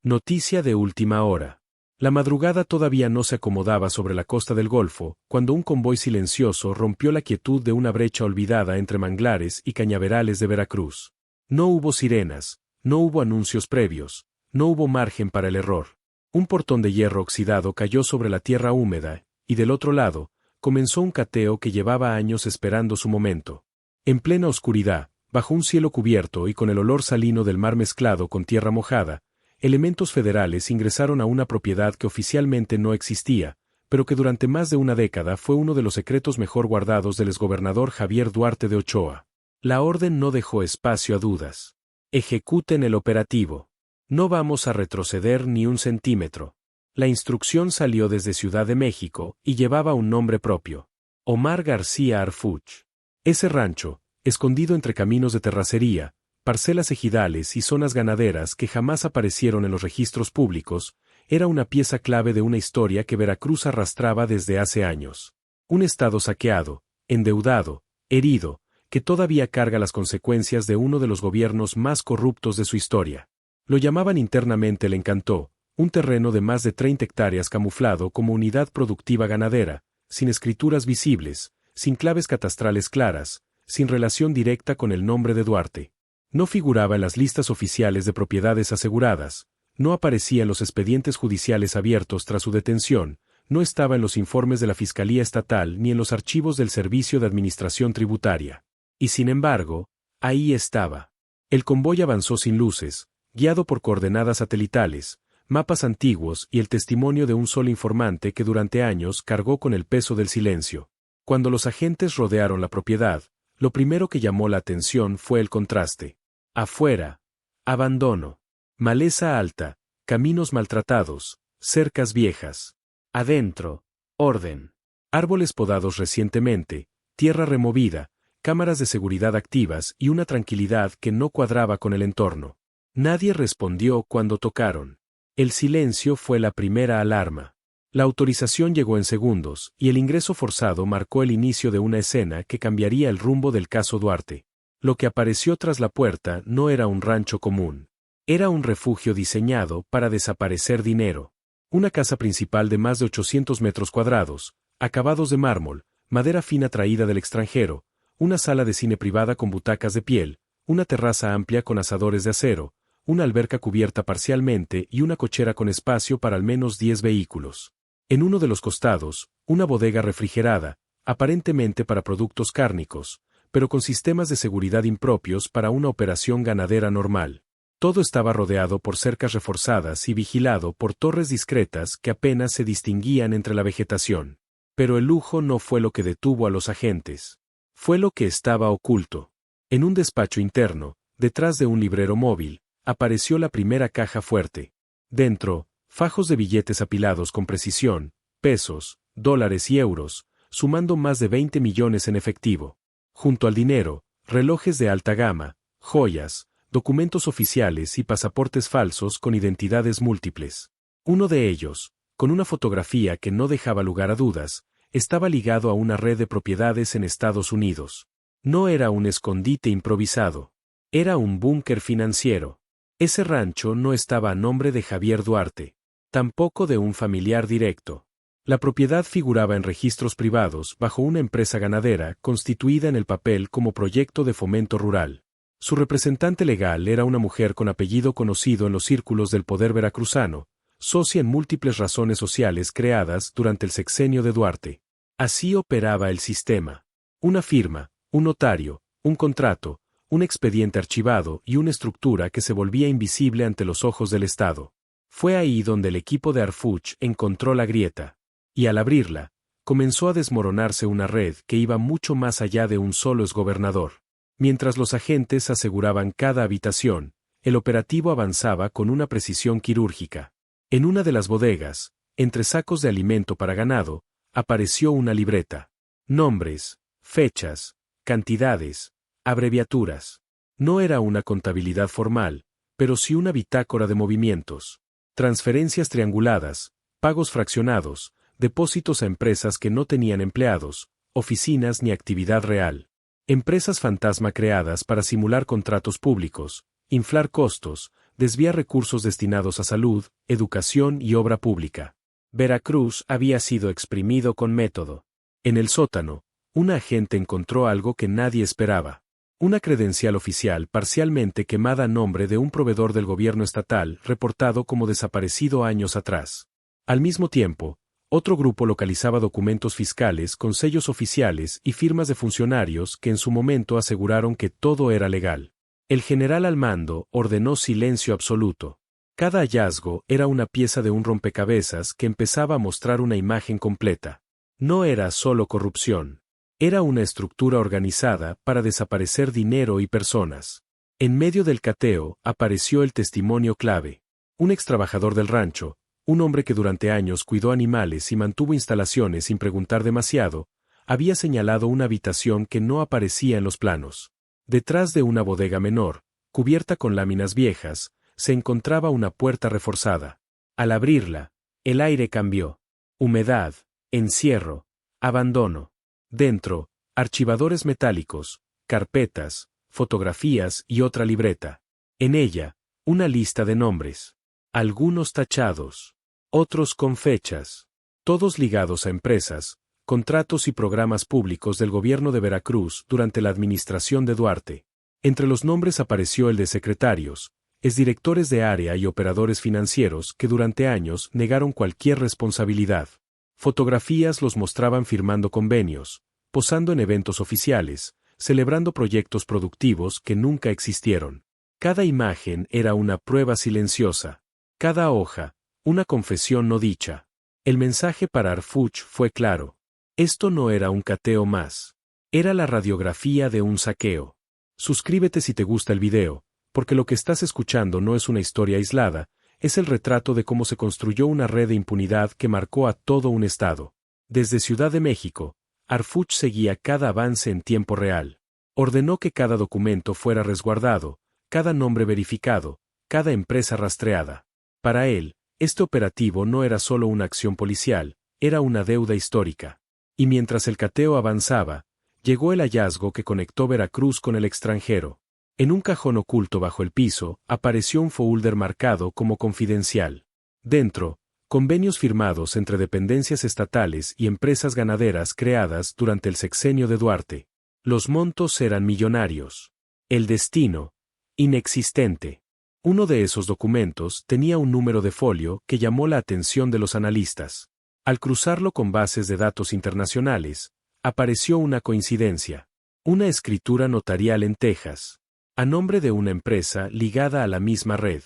Noticia de última hora. La madrugada todavía no se acomodaba sobre la costa del Golfo, cuando un convoy silencioso rompió la quietud de una brecha olvidada entre manglares y cañaverales de Veracruz. No hubo sirenas, no hubo anuncios previos, no hubo margen para el error. Un portón de hierro oxidado cayó sobre la tierra húmeda, y del otro lado, comenzó un cateo que llevaba años esperando su momento. En plena oscuridad, bajo un cielo cubierto y con el olor salino del mar mezclado con tierra mojada, elementos federales ingresaron a una propiedad que oficialmente no existía, pero que durante más de una década fue uno de los secretos mejor guardados del exgobernador Javier Duarte de Ochoa. La orden no dejó espacio a dudas. Ejecuten el operativo. No vamos a retroceder ni un centímetro. La instrucción salió desde Ciudad de México y llevaba un nombre propio: Omar García Harfuch. Ese rancho, escondido entre caminos de terracería, parcelas ejidales y zonas ganaderas que jamás aparecieron en los registros públicos, era una pieza clave de una historia que Veracruz arrastraba desde hace años. Un estado saqueado, endeudado, herido, que todavía carga las consecuencias de uno de los gobiernos más corruptos de su historia. Lo llamaban internamente el Encantó, un terreno de más de 30 hectáreas camuflado como unidad productiva ganadera, sin escrituras visibles, sin claves catastrales claras, sin relación directa con el nombre de Duarte. No figuraba en las listas oficiales de propiedades aseguradas, no aparecía en los expedientes judiciales abiertos tras su detención, no estaba en los informes de la Fiscalía Estatal ni en los archivos del Servicio de Administración Tributaria. Y sin embargo, ahí estaba. El convoy avanzó sin luces, guiado por coordenadas satelitales, mapas antiguos y el testimonio de un solo informante que durante años cargó con el peso del silencio. Cuando los agentes rodearon la propiedad, lo primero que llamó la atención fue el contraste. Afuera, abandono, maleza alta, caminos maltratados, cercas viejas. Adentro, orden. Árboles podados recientemente, tierra removida, cámaras de seguridad activas y una tranquilidad que no cuadraba con el entorno. Nadie respondió cuando tocaron. El silencio fue la primera alarma. La autorización llegó en segundos, y el ingreso forzado marcó el inicio de una escena que cambiaría el rumbo del caso Duarte. Lo que apareció tras la puerta no era un rancho común. Era un refugio diseñado para desaparecer dinero. Una casa principal de más de 800 metros cuadrados, acabados de mármol, madera fina traída del extranjero, una sala de cine privada con butacas de piel, una terraza amplia con asadores de acero, una alberca cubierta parcialmente y una cochera con espacio para al menos 10 vehículos. En uno de los costados, una bodega refrigerada, aparentemente para productos cárnicos, pero con sistemas de seguridad impropios para una operación ganadera normal. Todo estaba rodeado por cercas reforzadas y vigilado por torres discretas que apenas se distinguían entre la vegetación. Pero el lujo no fue lo que detuvo a los agentes. Fue lo que estaba oculto. En un despacho interno, detrás de un librero móvil, apareció la primera caja fuerte. Dentro, fajos de billetes apilados con precisión, pesos, dólares y euros, sumando más de 20 millones en efectivo. Junto al dinero, relojes de alta gama, joyas, documentos oficiales y pasaportes falsos con identidades múltiples. Uno de ellos, con una fotografía que no dejaba lugar a dudas, estaba ligado a una red de propiedades en Estados Unidos. No era un escondite improvisado. Era un búnker financiero. Ese rancho no estaba a nombre de Javier Duarte, tampoco de un familiar directo. La propiedad figuraba en registros privados bajo una empresa ganadera constituida en el papel como proyecto de fomento rural. Su representante legal era una mujer con apellido conocido en los círculos del poder veracruzano, socia en múltiples razones sociales creadas durante el sexenio de Duarte. Así operaba el sistema. Una firma, un notario, un contrato, un expediente archivado y una estructura que se volvía invisible ante los ojos del Estado. Fue ahí donde el equipo de Harfuch encontró la grieta. Y al abrirla, comenzó a desmoronarse una red que iba mucho más allá de un solo exgobernador. Mientras los agentes aseguraban cada habitación, el operativo avanzaba con una precisión quirúrgica. En una de las bodegas, entre sacos de alimento para ganado, apareció una libreta. Nombres, fechas, cantidades, abreviaturas. No era una contabilidad formal, pero sí una bitácora de movimientos. Transferencias trianguladas, pagos fraccionados, depósitos a empresas que no tenían empleados, oficinas ni actividad real. Empresas fantasma creadas para simular contratos públicos, inflar costos, desviar recursos destinados a salud, educación y obra pública. Veracruz había sido exprimido con método. En el sótano, un agente encontró algo que nadie esperaba. Una credencial oficial parcialmente quemada a nombre de un proveedor del gobierno estatal reportado como desaparecido años atrás. Al mismo tiempo, otro grupo localizaba documentos fiscales con sellos oficiales y firmas de funcionarios que en su momento aseguraron que todo era legal. El general al mando ordenó silencio absoluto. Cada hallazgo era una pieza de un rompecabezas que empezaba a mostrar una imagen completa. No era solo corrupción. Era una estructura organizada para desaparecer dinero y personas. En medio del cateo apareció el testimonio clave. Un extrabajador del rancho, un hombre que durante años cuidó animales y mantuvo instalaciones sin preguntar demasiado, había señalado una habitación que no aparecía en los planos. Detrás de una bodega menor, cubierta con láminas viejas, se encontraba una puerta reforzada. Al abrirla, el aire cambió. Humedad, encierro, abandono. Dentro, archivadores metálicos, carpetas, fotografías y otra libreta. En ella, una lista de nombres. Algunos tachados. Otros con fechas. Todos ligados a empresas, contratos y programas públicos del gobierno de Veracruz durante la administración de Duarte. Entre los nombres apareció el de secretarios, exdirectores de área y operadores financieros que durante años negaron cualquier responsabilidad. Fotografías los mostraban firmando convenios, posando en eventos oficiales, celebrando proyectos productivos que nunca existieron. Cada imagen era una prueba silenciosa. Cada hoja, una confesión no dicha. El mensaje para Arfuch fue claro. Esto no era un cateo más. Era la radiografía de un saqueo. Suscríbete si te gusta el video, porque lo que estás escuchando no es una historia aislada, es el retrato de cómo se construyó una red de impunidad que marcó a todo un estado. Desde Ciudad de México, Arfuch seguía cada avance en tiempo real. Ordenó que cada documento fuera resguardado, cada nombre verificado, cada empresa rastreada. Para él, este operativo no era solo una acción policial, era una deuda histórica. Y mientras el cateo avanzaba, llegó el hallazgo que conectó Veracruz con el extranjero. En un cajón oculto bajo el piso, apareció un folder marcado como confidencial. Dentro, convenios firmados entre dependencias estatales y empresas ganaderas creadas durante el sexenio de Duarte. Los montos eran millonarios. El destino, inexistente. Uno de esos documentos tenía un número de folio que llamó la atención de los analistas. Al cruzarlo con bases de datos internacionales, apareció una coincidencia. Una escritura notarial en Texas, a nombre de una empresa ligada a la misma red.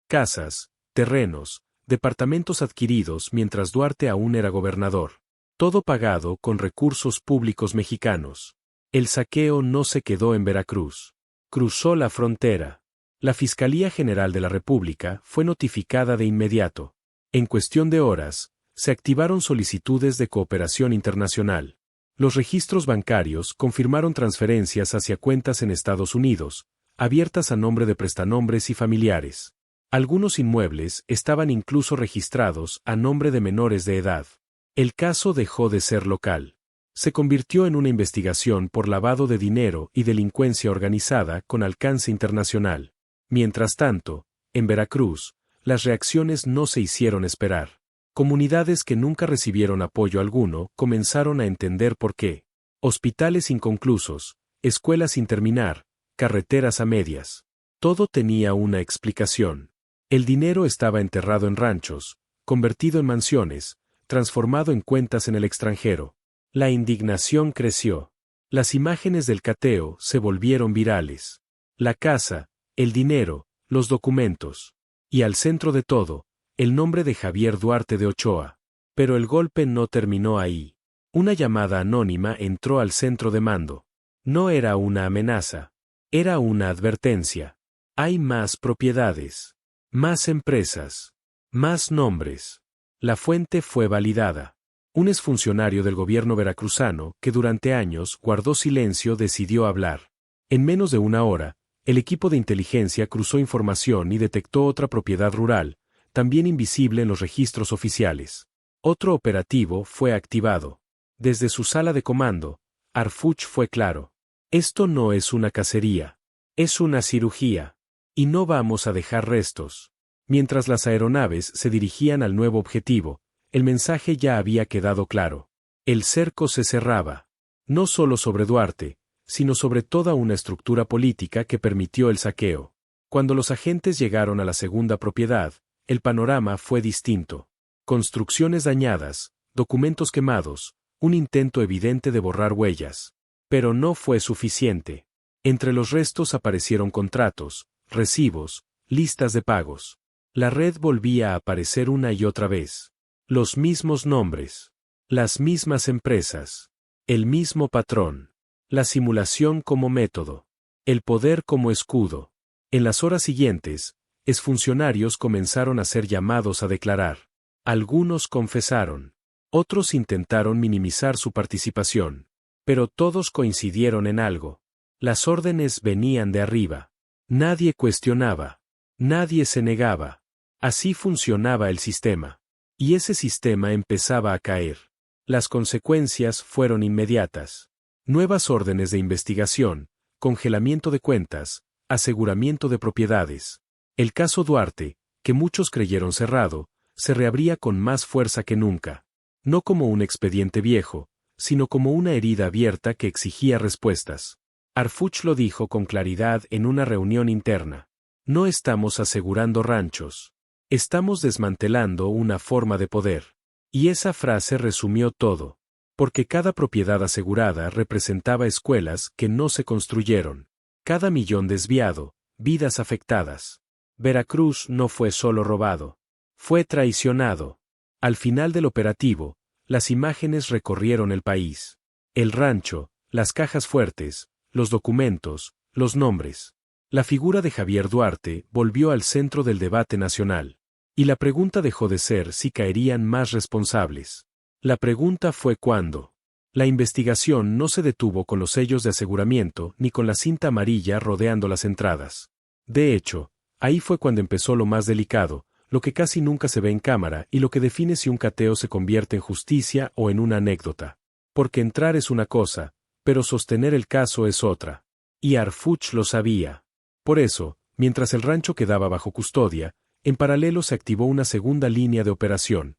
Casas, terrenos, departamentos adquiridos mientras Duarte aún era gobernador. Todo pagado con recursos públicos mexicanos. El saqueo no se quedó en Veracruz. Cruzó la frontera. La Fiscalía General de la República fue notificada de inmediato. En cuestión de horas, se activaron solicitudes de cooperación internacional. Los registros bancarios confirmaron transferencias hacia cuentas en Estados Unidos, abiertas a nombre de prestanombres y familiares. Algunos inmuebles estaban incluso registrados a nombre de menores de edad. El caso dejó de ser local. Se convirtió en una investigación por lavado de dinero y delincuencia organizada con alcance internacional. Mientras tanto, en Veracruz, las reacciones no se hicieron esperar. Comunidades que nunca recibieron apoyo alguno comenzaron a entender por qué. Hospitales inconclusos, escuelas sin terminar, carreteras a medias. Todo tenía una explicación. El dinero estaba enterrado en ranchos, convertido en mansiones, transformado en cuentas en el extranjero. La indignación creció. Las imágenes del cateo se volvieron virales. La casa, el dinero, los documentos. Y al centro de todo, el nombre de Javier Duarte de Ochoa. Pero el golpe no terminó ahí. Una llamada anónima entró al centro de mando. No era una amenaza. Era una advertencia. Hay más propiedades. Más empresas. Más nombres. La fuente fue validada. Un exfuncionario del gobierno veracruzano que durante años guardó silencio decidió hablar. En menos de una hora, el equipo de inteligencia cruzó información y detectó otra propiedad rural, también invisible en los registros oficiales. Otro operativo fue activado. Desde su sala de comando, Arfuch fue claro. Esto no es una cacería. Es una cirugía. Y no vamos a dejar restos. Mientras las aeronaves se dirigían al nuevo objetivo, el mensaje ya había quedado claro. El cerco se cerraba. No solo sobre Duarte, sino sobre toda una estructura política que permitió el saqueo. Cuando los agentes llegaron a la segunda propiedad, el panorama fue distinto. Construcciones dañadas, documentos quemados, un intento evidente de borrar huellas. Pero no fue suficiente. Entre los restos aparecieron contratos, recibos, listas de pagos. La red volvía a aparecer una y otra vez. Los mismos nombres. Las mismas empresas. El mismo patrón. La simulación como método. El poder como escudo. En las horas siguientes, exfuncionarios comenzaron a ser llamados a declarar. Algunos confesaron. Otros intentaron minimizar su participación. Pero todos coincidieron en algo. Las órdenes venían de arriba. Nadie cuestionaba. Nadie se negaba. Así funcionaba el sistema. Y ese sistema empezaba a caer. Las consecuencias fueron inmediatas. Nuevas órdenes de investigación, congelamiento de cuentas, aseguramiento de propiedades. El caso Duarte, que muchos creyeron cerrado, se reabría con más fuerza que nunca. No como un expediente viejo, sino como una herida abierta que exigía respuestas. Harfuch lo dijo con claridad en una reunión interna. No estamos asegurando ranchos. Estamos desmantelando una forma de poder. Y esa frase resumió todo. Porque cada propiedad asegurada representaba escuelas que no se construyeron. Cada millón desviado, vidas afectadas. Veracruz no fue solo robado. Fue traicionado. Al final del operativo, las imágenes recorrieron el país. El rancho, las cajas fuertes, los documentos, los nombres. La figura de Javier Duarte volvió al centro del debate nacional. Y la pregunta dejó de ser si caerían más responsables. La pregunta fue cuándo. La investigación no se detuvo con los sellos de aseguramiento ni con la cinta amarilla rodeando las entradas. De hecho, ahí fue cuando empezó lo más delicado, lo que casi nunca se ve en cámara y lo que define si un cateo se convierte en justicia o en una anécdota. Porque entrar es una cosa, pero sostener el caso es otra. Y Harfuch lo sabía. Por eso, mientras el rancho quedaba bajo custodia, en paralelo se activó una segunda línea de operación.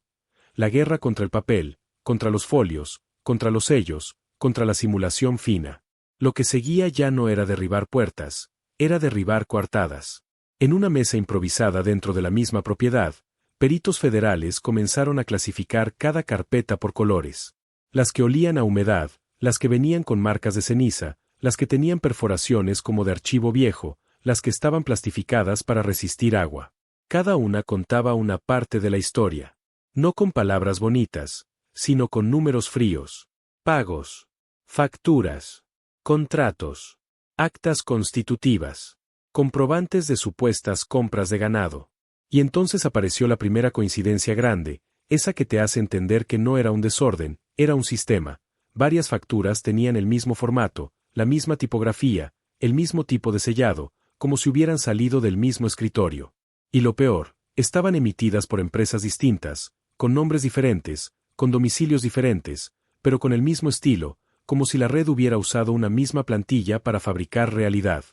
La guerra contra el papel, contra los folios, contra los sellos, contra la simulación fina. Lo que seguía ya no era derribar puertas, era derribar coartadas. En una mesa improvisada dentro de la misma propiedad, peritos federales comenzaron a clasificar cada carpeta por colores. Las que olían a humedad, las que venían con marcas de ceniza, las que tenían perforaciones como de archivo viejo, las que estaban plastificadas para resistir agua. Cada una contaba una parte de la historia. No con palabras bonitas, sino con números fríos. Pagos. Facturas. Contratos. Actas constitutivas. Comprobantes de supuestas compras de ganado. Y entonces apareció la primera coincidencia grande, esa que te hace entender que no era un desorden, era un sistema. Varias facturas tenían el mismo formato, la misma tipografía, el mismo tipo de sellado, como si hubieran salido del mismo escritorio. Y lo peor, estaban emitidas por empresas distintas, con nombres diferentes, con domicilios diferentes, pero con el mismo estilo, como si la red hubiera usado una misma plantilla para fabricar realidad.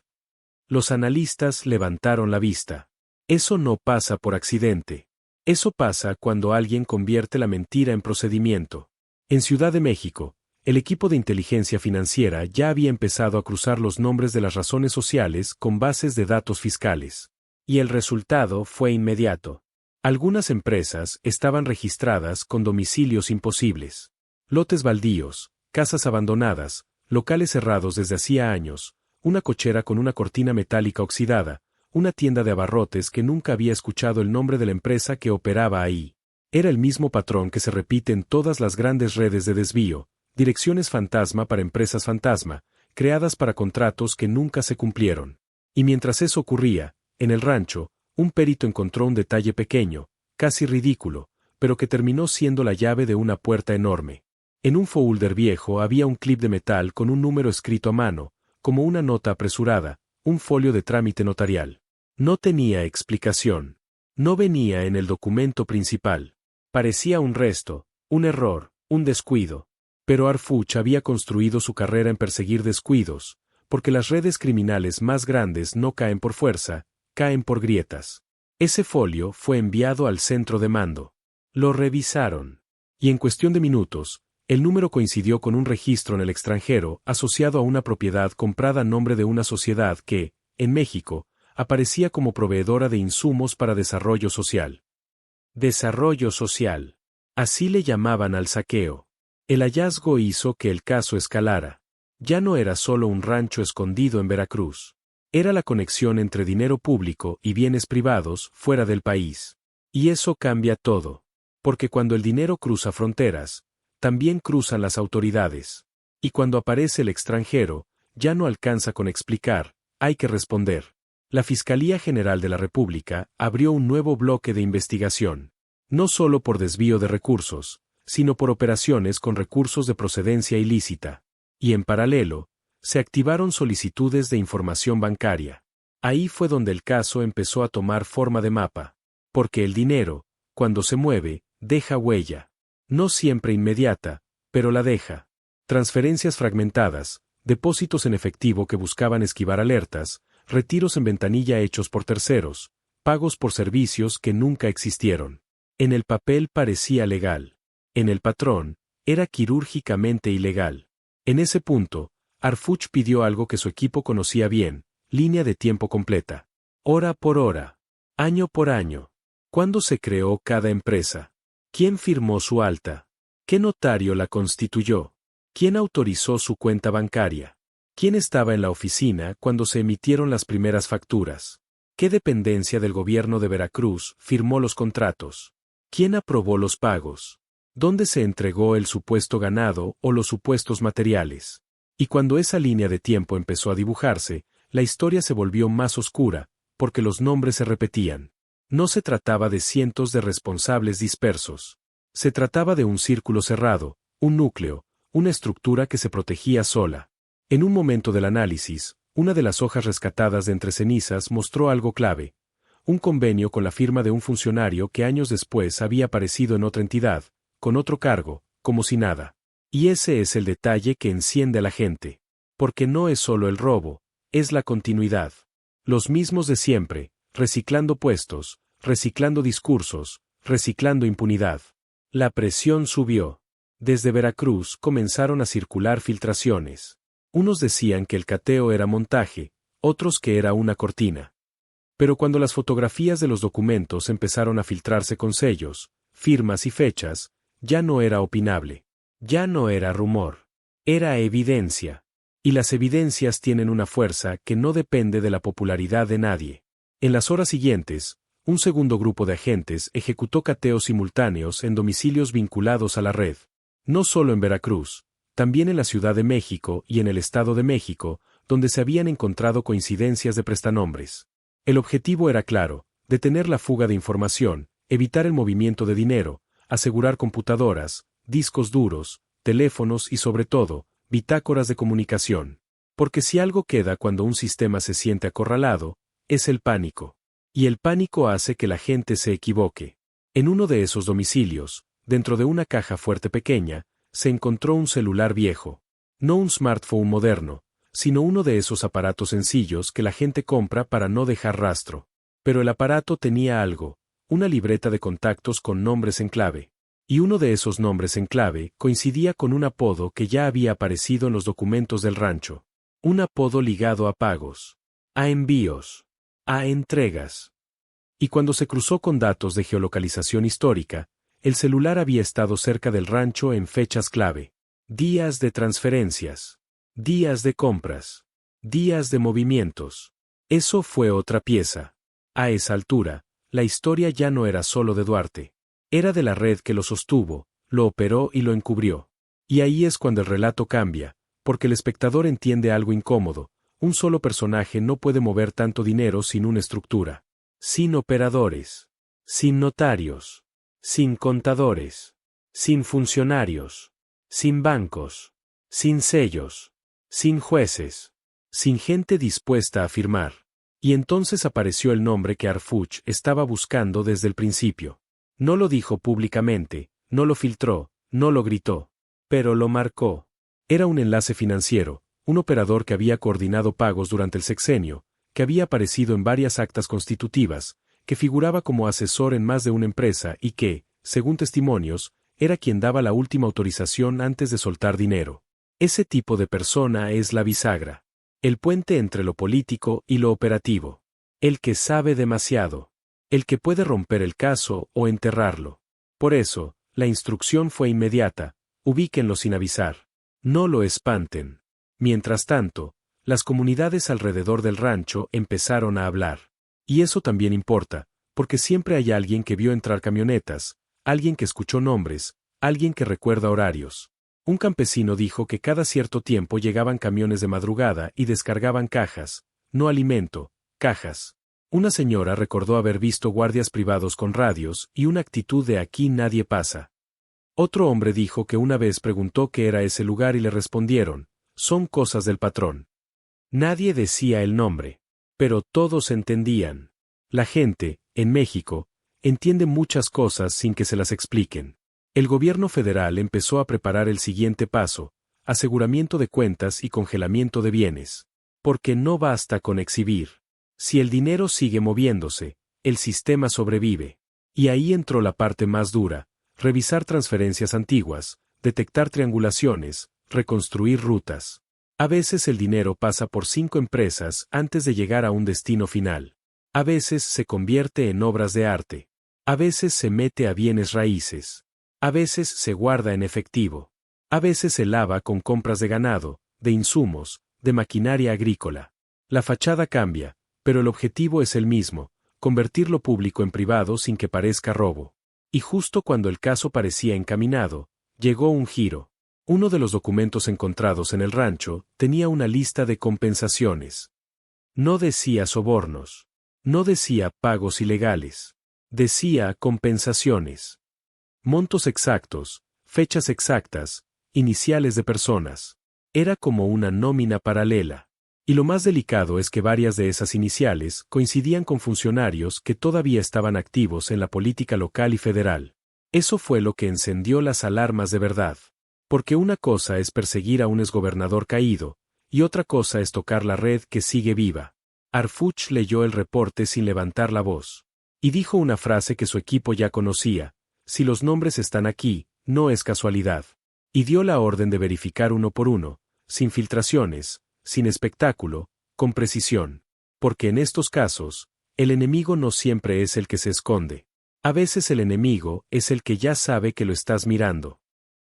Los analistas levantaron la vista. Eso no pasa por accidente. Eso pasa cuando alguien convierte la mentira en procedimiento. En Ciudad de México, el equipo de inteligencia financiera ya había empezado a cruzar los nombres de las razones sociales con bases de datos fiscales. Y el resultado fue inmediato. Algunas empresas estaban registradas con domicilios imposibles. Lotes baldíos, casas abandonadas, locales cerrados desde hacía años, una cochera con una cortina metálica oxidada, una tienda de abarrotes que nunca había escuchado el nombre de la empresa que operaba ahí. Era el mismo patrón que se repite en todas las grandes redes de desvío, direcciones fantasma para empresas fantasma, creadas para contratos que nunca se cumplieron. Y mientras eso ocurría, en el rancho, un perito encontró un detalle pequeño, casi ridículo, pero que terminó siendo la llave de una puerta enorme. En un folder viejo había un clip de metal con un número escrito a mano, como una nota apresurada, un folio de trámite notarial. No tenía explicación. No venía en el documento principal. Parecía un resto, un error, un descuido. Pero Harfuch había construido su carrera en perseguir descuidos, porque las redes criminales más grandes no caen por fuerza, caen por grietas. Ese folio fue enviado al centro de mando. Lo revisaron. Y en cuestión de minutos, el número coincidió con un registro en el extranjero asociado a una propiedad comprada a nombre de una sociedad que, en México, aparecía como proveedora de insumos para desarrollo social. Desarrollo social. Así le llamaban al saqueo. El hallazgo hizo que el caso escalara. Ya no era solo un rancho escondido en Veracruz. Era la conexión entre dinero público y bienes privados fuera del país. Y eso cambia todo. Porque cuando el dinero cruza fronteras, también cruzan las autoridades. Y cuando aparece el extranjero, ya no alcanza con explicar, hay que responder. La Fiscalía General de la República abrió un nuevo bloque de investigación. No solo por desvío de recursos, sino por operaciones con recursos de procedencia ilícita. Y en paralelo, se activaron solicitudes de información bancaria. Ahí fue donde el caso empezó a tomar forma de mapa. Porque el dinero, cuando se mueve, deja huella. No siempre inmediata, pero la deja. Transferencias fragmentadas, depósitos en efectivo que buscaban esquivar alertas, retiros en ventanilla hechos por terceros, pagos por servicios que nunca existieron. En el papel parecía legal. En el patrón, era quirúrgicamente ilegal. En ese punto, Harfuch pidió algo que su equipo conocía bien, línea de tiempo completa. Hora por hora. Año por año. ¿Cuándo se creó cada empresa? ¿Quién firmó su alta? ¿Qué notario la constituyó? ¿Quién autorizó su cuenta bancaria? ¿Quién estaba en la oficina cuando se emitieron las primeras facturas? ¿Qué dependencia del gobierno de Veracruz firmó los contratos? ¿Quién aprobó los pagos? ¿Dónde se entregó el supuesto ganado o los supuestos materiales? Y cuando esa línea de tiempo empezó a dibujarse, la historia se volvió más oscura, porque los nombres se repetían. No se trataba de cientos de responsables dispersos. Se trataba de un círculo cerrado, un núcleo, una estructura que se protegía sola. En un momento del análisis, una de las hojas rescatadas de entre cenizas mostró algo clave. Un convenio con la firma de un funcionario que años después había aparecido en otra entidad, con otro cargo, como si nada. Y ese es el detalle que enciende a la gente. Porque no es solo el robo, es la continuidad. Los mismos de siempre, reciclando puestos, reciclando discursos, reciclando impunidad. La presión subió. Desde Veracruz comenzaron a circular filtraciones. Unos decían que el cateo era montaje, otros que era una cortina. Pero cuando las fotografías de los documentos empezaron a filtrarse con sellos, firmas y fechas, ya no era opinable. Ya no era rumor. Era evidencia. Y las evidencias tienen una fuerza que no depende de la popularidad de nadie. En las horas siguientes, un segundo grupo de agentes ejecutó cateos simultáneos en domicilios vinculados a la red. No solo en Veracruz, también en la Ciudad de México y en el Estado de México, donde se habían encontrado coincidencias de prestanombres. El objetivo era claro: detener la fuga de información, evitar el movimiento de dinero, asegurar computadoras, discos duros, teléfonos y sobre todo, bitácoras de comunicación. Porque si algo queda cuando un sistema se siente acorralado, es el pánico. Y el pánico hace que la gente se equivoque. En uno de esos domicilios, dentro de una caja fuerte pequeña, se encontró un celular viejo. No un smartphone moderno, sino uno de esos aparatos sencillos que la gente compra para no dejar rastro. Pero el aparato tenía algo, una libreta de contactos con nombres en clave. Y uno de esos nombres en clave coincidía con un apodo que ya había aparecido en los documentos del rancho. Un apodo ligado a pagos, a envíos, a entregas. Y cuando se cruzó con datos de geolocalización histórica, el celular había estado cerca del rancho en fechas clave. Días de transferencias, días de compras, días de movimientos. Eso fue otra pieza. A esa altura, la historia ya no era solo de Duarte. Era de la red que lo sostuvo, lo operó y lo encubrió. Y ahí es cuando el relato cambia, porque el espectador entiende algo incómodo. Un solo personaje no puede mover tanto dinero sin una estructura. Sin operadores. Sin notarios. Sin contadores. Sin funcionarios. Sin bancos. Sin sellos. Sin jueces. Sin gente dispuesta a firmar. Y entonces apareció el nombre que Harfuch estaba buscando desde el principio. No lo dijo públicamente, no lo filtró, no lo gritó. Pero lo marcó. Era un enlace financiero, un operador que había coordinado pagos durante el sexenio, que había aparecido en varias actas constitutivas, que figuraba como asesor en más de una empresa y que, según testimonios, era quien daba la última autorización antes de soltar dinero. Ese tipo de persona es la bisagra. El puente entre lo político y lo operativo. El que sabe demasiado. El que puede romper el caso o enterrarlo. Por eso, la instrucción fue inmediata: ubíquenlo sin avisar. No lo espanten. Mientras tanto, las comunidades alrededor del rancho empezaron a hablar. Y eso también importa, porque siempre hay alguien que vio entrar camionetas, alguien que escuchó nombres, alguien que recuerda horarios. Un campesino dijo que cada cierto tiempo llegaban camiones de madrugada y descargaban cajas, no alimento, cajas. Una señora recordó haber visto guardias privados con radios y una actitud de aquí nadie pasa. Otro hombre dijo que una vez preguntó qué era ese lugar y le respondieron: son cosas del patrón. Nadie decía el nombre, pero todos entendían. La gente, en México, entiende muchas cosas sin que se las expliquen. El gobierno federal empezó a preparar el siguiente paso: aseguramiento de cuentas y congelamiento de bienes. Porque no basta con exhibir. Si el dinero sigue moviéndose, el sistema sobrevive. Y ahí entró la parte más dura: revisar transferencias antiguas, detectar triangulaciones, reconstruir rutas. A veces el dinero pasa por 5 empresas antes de llegar a un destino final. A veces se convierte en obras de arte. A veces se mete a bienes raíces. A veces se guarda en efectivo. A veces se lava con compras de ganado, de insumos, de maquinaria agrícola. La fachada cambia, pero el objetivo es el mismo: convertir lo público en privado sin que parezca robo. Y justo cuando el caso parecía encaminado, llegó un giro. Uno de los documentos encontrados en el rancho tenía una lista de compensaciones. No decía sobornos. No decía pagos ilegales. Decía compensaciones. Montos exactos, fechas exactas, iniciales de personas. Era como una nómina paralela. Y lo más delicado es que varias de esas iniciales coincidían con funcionarios que todavía estaban activos en la política local y federal. Eso fue lo que encendió las alarmas de verdad. Porque una cosa es perseguir a un exgobernador caído, y otra cosa es tocar la red que sigue viva. Harfuch leyó el reporte sin levantar la voz. Y dijo una frase que su equipo ya conocía: si los nombres están aquí, no es casualidad. Y dio la orden de verificar uno por uno, sin filtraciones, sin espectáculo, con precisión. Porque en estos casos, el enemigo no siempre es el que se esconde. A veces el enemigo es el que ya sabe que lo estás mirando.